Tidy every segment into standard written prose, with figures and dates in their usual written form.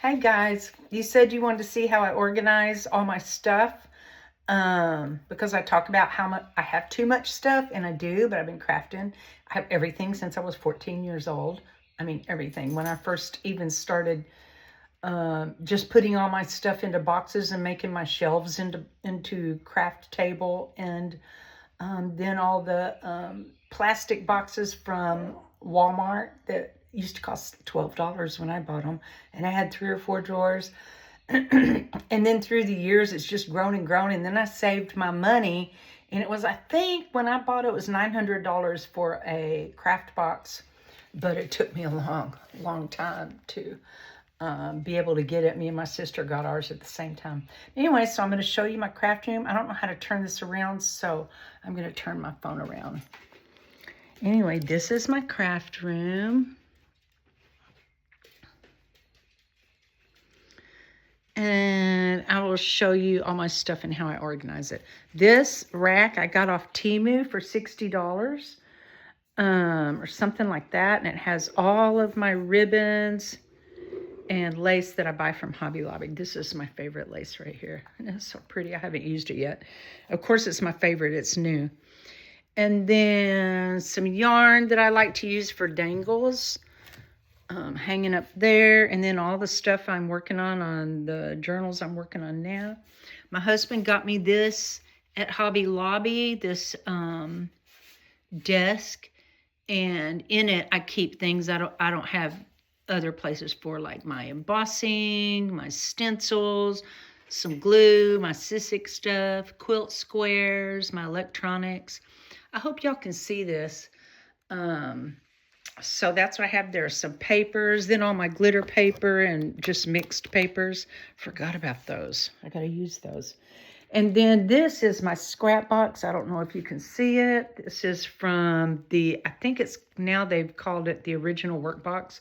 Hey guys, you said you wanted to see how I organize all my stuff because I talk about how much I have too much stuff, and I do, but I've been crafting. I have everything since I was 14 years old. I mean, everything. When I first even started just putting all my stuff into boxes and making my shelves into craft table, and then all the plastic boxes from Walmart that used to cost $12 when I bought them. And I had 3 or 4 drawers. And then through the years, it's just grown and grown. And then I saved my money. And it was, I think, when I bought it, it was $900 for a craft box. But it took me a long, long time to be able to get it. Me and my sister got ours at the same time. Anyway, so I'm going to show you my craft room. I don't know how to turn this around, so I'm going to turn my phone around. Anyway, this is my craft room. And I will show you all my stuff and how I organize it. This rack I got off Temu for $60 or something like that. And it has all of my ribbons and lace that I buy from Hobby Lobby. This is my favorite lace right here. It's so pretty. I haven't used it yet. Of course, it's my favorite. It's new. And then some yarn that I like to use for dangles, hanging up there. And then all the stuff I'm working on the journals I'm working on now. My husband got me this at Hobby Lobby, this desk. And in it, I keep things I don't have other places for, like my embossing, my stencils, some glue, my Sissic stuff, quilt squares, my electronics. I hope y'all can see this. So that's what I have there. Some papers, then all my glitter paper and just mixed papers. Forgot about those. I got to use those. And then this is my scrap box. I don't know if you can see it. This is from I think it's now they've called it the original workbox.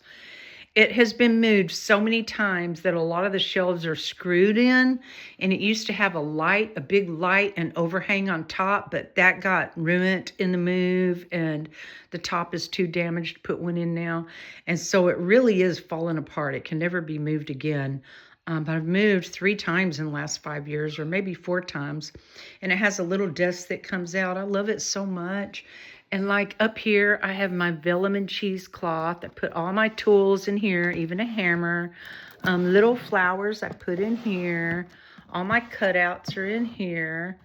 It has been moved so many times that a lot of the shelves are screwed in, and it used to have a big light and overhang on top, but that got ruined in the move, and the top is too damaged to put one in now. And so it really is falling apart. It can never be moved again. But I've moved 3 times in the last 5 years, or maybe 4 times. And it has a little desk that comes out. I love it so much. And like up here, I have my vellum and cheesecloth. I put all my tools in here, even a hammer. Little flowers I put in here. All my cutouts are in here.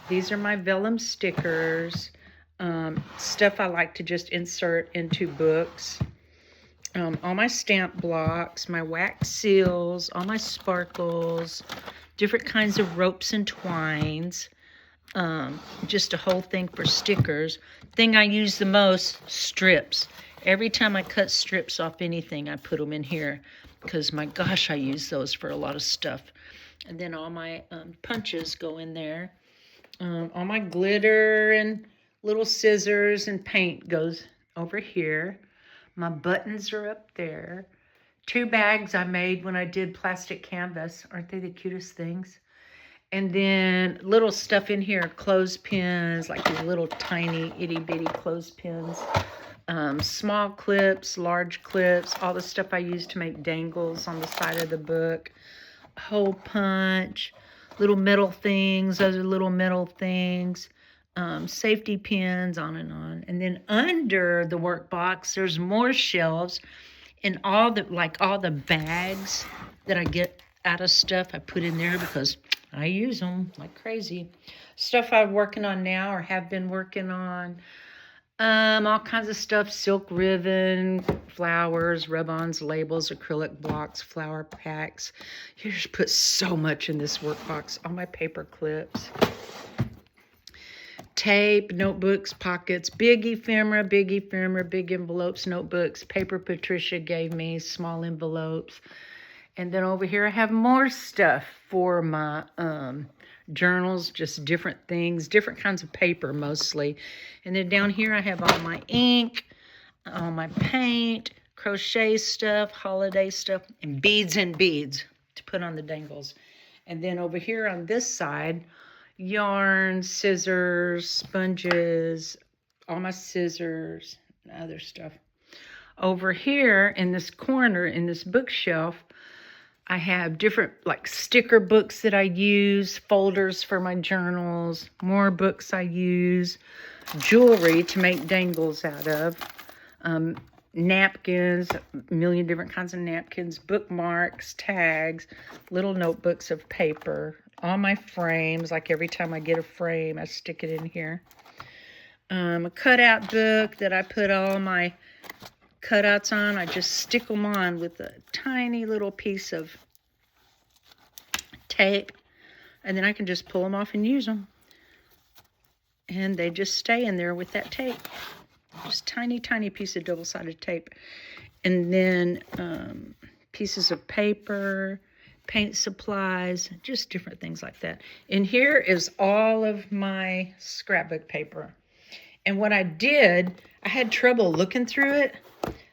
These are my vellum stickers. Stuff I like to just insert into books. All my stamp blocks, my wax seals, all my sparkles, different kinds of ropes and twines. Just a whole thing for stickers. Thing I use the most, strips. Every time I cut strips off anything, I put them in here because, my gosh, I use those for a lot of stuff. And then all my punches go in there. All my glitter and little scissors and paint goes over here. My buttons are up there. 2 bags I made when I did plastic canvas. Aren't they the cutest things? And then little stuff in here, clothespins, like these little tiny itty bitty clothespins. Small clips, large clips, all the stuff I use to make dangles on the side of the book. Hole punch, little metal things, other little metal things. Safety pins, on and on. And then under the workbox, there's more shelves, and all the bags that I get out of stuff I put in there because I use them like crazy. Stuff I'm working on now or have been working on. All kinds of stuff, silk ribbon, flowers, rub-ons, labels, acrylic blocks, flower packs. You just put so much in this workbox. All my paper clips. Tape, notebooks, pockets, big ephemera, big envelopes, notebooks, paper Patricia gave me, small envelopes. And then over here I have more stuff for my journals, just different things, different kinds of paper mostly. And then down here I have all my ink, all my paint, crochet stuff, holiday stuff, and beads to put on the dangles. And then over here on this side, yarn, scissors, sponges, all my scissors, and other stuff. Over here in this corner, in this bookshelf, I have different like sticker books that I use, folders for my journals, more books I use, jewelry to make dangles out of, napkins, a million different kinds of napkins, bookmarks, tags, little notebooks of paper, all my frames, like every time I get a frame, I stick it in here. A cutout book that I put all my cutouts on. I just stick them on with a tiny little piece of tape, and then I can just pull them off and use them. And they just stay in there with that tape. Just tiny, tiny piece of double-sided tape. And then pieces of paper, paint supplies, just different things like that. And here is all of my scrapbook paper. And what I did, I had trouble looking through it,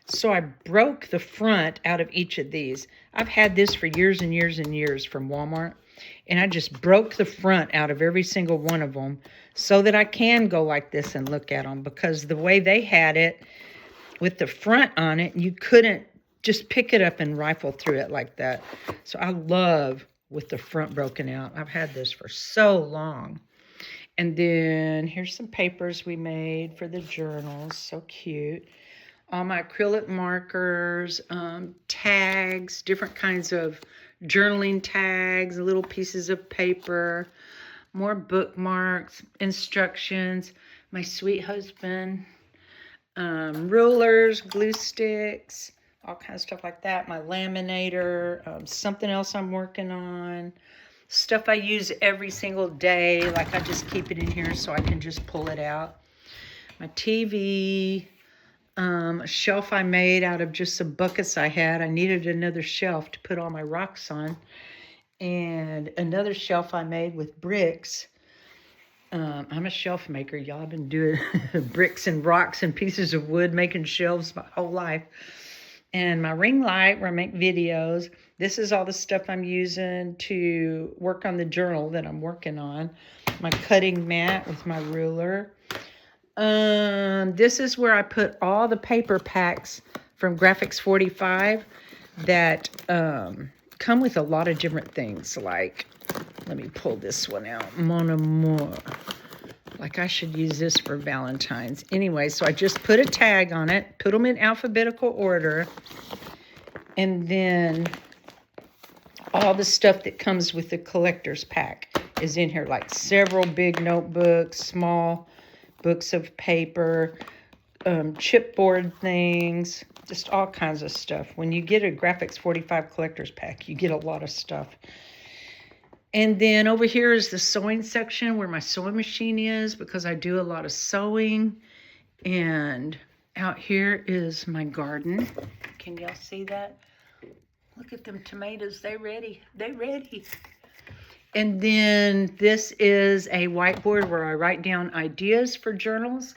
so I broke the front out of each of these. I've had this for years and years and years from Walmart, and I just broke the front out of every single one of them so that I can go like this and look at them, because the way they had it with the front on it, you couldn't just pick it up and rifle through it like that. So I love with the front broken out. I've had this for so long. And then here's some papers we made for the journals. So cute. All my acrylic markers, tags, different kinds of journaling tags, little pieces of paper, more bookmarks, instructions, my sweet husband, rulers, glue sticks, all kinds of stuff like that. My laminator, something else I'm working on. Stuff I use every single day, like I just keep it in here so I can just pull it out. My TV, a shelf I made out of just some buckets I had. I needed another shelf to put all my rocks on. And another shelf I made with bricks. I'm a shelf maker, y'all. I've been doing bricks and rocks and pieces of wood, making shelves my whole life. And my ring light where I make videos. This is all the stuff I'm using to work on the journal that I'm working on. My cutting mat with my ruler. This is where I put all the paper packs from Graphics 45 that come with a lot of different things. Like, let me pull this one out. Mon Amour. Like I should use this for Valentine's. Anyway, so I just put a tag on it, put them in alphabetical order, and then all the stuff that comes with the collector's pack is in here, like several big notebooks, small books of paper, chipboard things, just all kinds of stuff. When you get a Graphics 45 collector's pack, you get a lot of stuff. And then over here is the sewing section where my sewing machine is, because I do a lot of sewing. And out here is my garden. Can y'all see that? Look at them tomatoes. They ready. They ready. And then this is a whiteboard where I write down ideas for journals.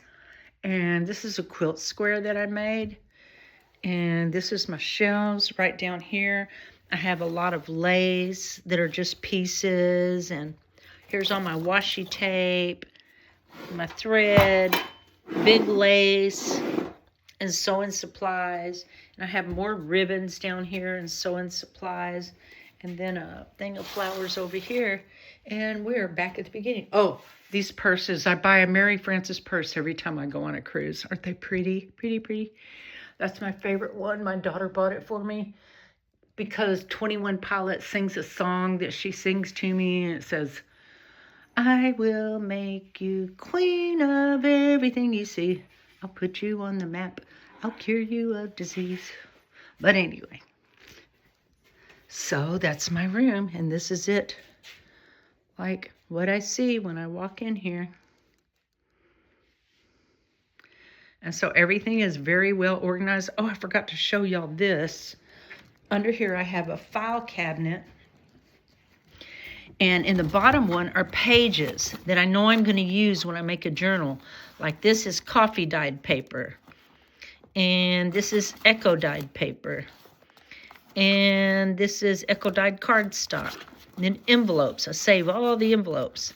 And this is a quilt square that I made. And this is my shelves right down here. I have a lot of lace that are just pieces, and here's all my washi tape, my thread, big lace, and sewing supplies. And I have more ribbons down here and sewing supplies, and then a thing of flowers over here. And we're back at the beginning. Oh, these purses. I buy a Mary Frances purse every time I go on a cruise. Aren't they pretty? Pretty, pretty. That's my favorite one. My daughter bought it for me, because 21 Pilots sings a song that she sings to me, and it says, I will make you queen of everything you see. I'll put you on the map. I'll cure you of disease. But anyway, so that's my room, and this is it. Like what I see when I walk in here. And so everything is very well organized. Oh, I forgot to show y'all this. Under here, I have a file cabinet. And in the bottom one are pages that I know I'm going to use when I make a journal. Like this is coffee dyed paper. And this is eco dyed paper. And this is eco dyed cardstock. And then envelopes. I save all the envelopes.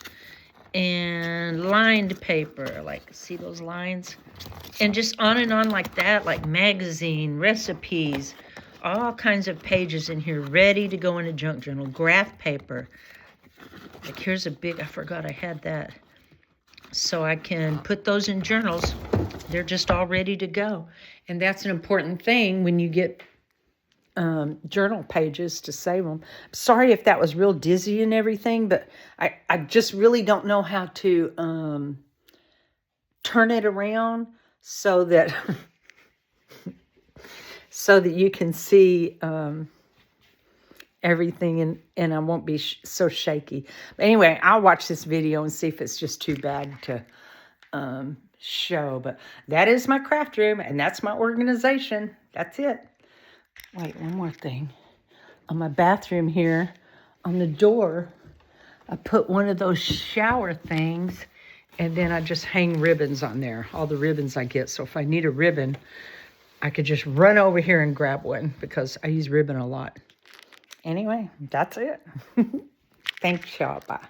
And lined paper. Like, see those lines? And just on and on like that. Like magazine, recipes. all kinds of pages in here ready to go in a junk journal. Graph paper. Like here's a big, I forgot I had that. So I can put those in journals. They're just all ready to go. And that's an important thing when you get journal pages to save them. Sorry if that was real dizzy and everything, but I just really don't know how to turn it around so that so that you can see everything and I won't be so shaky. But anyway, I'll watch this video and see if it's just too bad to show. But that is my craft room and that's my organization. That's it. Wait, one more thing. On my bathroom here, on the door, I put one of those shower things and then I just hang ribbons on there, all the ribbons I get. So if I need a ribbon, I could just run over here and grab one because I use ribbon a lot. Anyway, that's it. Thanks, y'all. Bye.